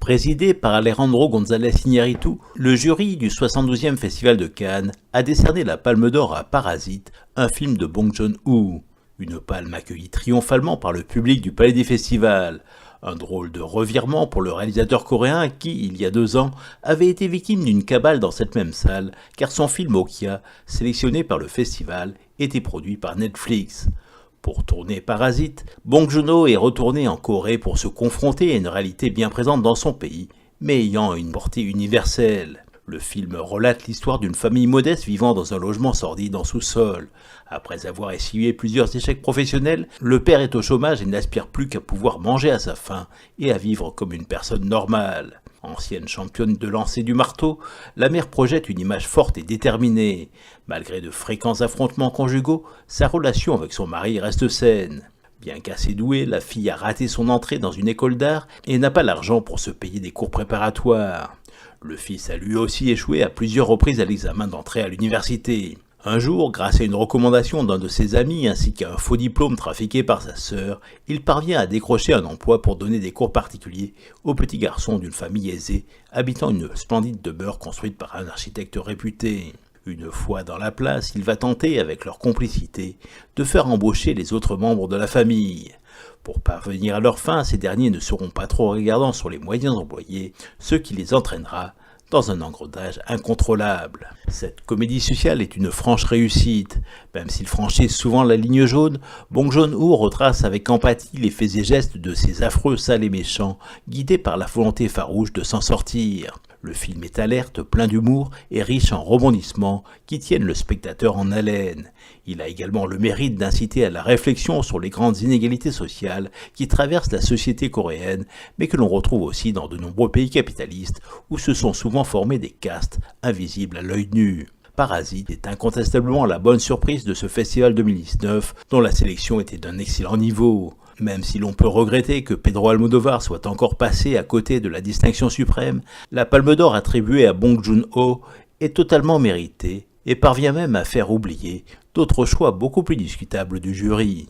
Présidé par Alejandro González Iñárritu, le jury du 72e Festival de Cannes a décerné la Palme d'Or à Parasite, un film de Bong Joon-ho. Une palme accueillie triomphalement par le public du Palais des Festivals. Un drôle de revirement pour le réalisateur coréen qui, il y a 2 ans, avait été victime d'une cabale dans cette même salle, car son film Okja, sélectionné par le festival, était produit par Netflix. Pour tourner Parasite, Bong Joon-ho est retourné en Corée pour se confronter à une réalité bien présente dans son pays, mais ayant une portée universelle. Le film relate l'histoire d'une famille modeste vivant dans un logement sordide en sous-sol. Après avoir essuyé plusieurs échecs professionnels, le père est au chômage et n'aspire plus qu'à pouvoir manger à sa faim et à vivre comme une personne normale. Ancienne championne de lancer du marteau, la mère projette une image forte et déterminée. Malgré de fréquents affrontements conjugaux, sa relation avec son mari reste saine. Bien qu'assez douée, la fille a raté son entrée dans une école d'art et n'a pas l'argent pour se payer des cours préparatoires. Le fils a lui aussi échoué à plusieurs reprises à l'examen d'entrée à l'université. Un jour, grâce à une recommandation d'un de ses amis ainsi qu'à un faux diplôme trafiqué par sa sœur, il parvient à décrocher un emploi pour donner des cours particuliers aux petits garçons d'une famille aisée, habitant une splendide demeure construite par un architecte réputé. Une fois dans la place, il va tenter, avec leur complicité, de faire embaucher les autres membres de la famille. Pour parvenir à leur fin, ces derniers ne seront pas trop regardants sur les moyens employés, ce qui les entraînera dans un engrenage incontrôlable. Cette comédie sociale est une franche réussite. Même s'il franchit souvent la ligne jaune, Bong Joon-ho retrace avec empathie les faits et gestes de ces affreux sales et méchants, guidés par la volonté farouche de s'en sortir. Le film est alerte, plein d'humour et riche en rebondissements qui tiennent le spectateur en haleine. Il a également le mérite d'inciter à la réflexion sur les grandes inégalités sociales qui traversent la société coréenne, mais que l'on retrouve aussi dans de nombreux pays capitalistes où se sont souvent formés des castes invisibles à l'œil nu. Parasite est incontestablement la bonne surprise de ce festival 2019 dont la sélection était d'un excellent niveau. Même si l'on peut regretter que Pedro Almodóvar soit encore passé à côté de la distinction suprême, la Palme d'Or attribuée à Bong Joon-ho est totalement méritée et parvient même à faire oublier d'autres choix beaucoup plus discutables du jury.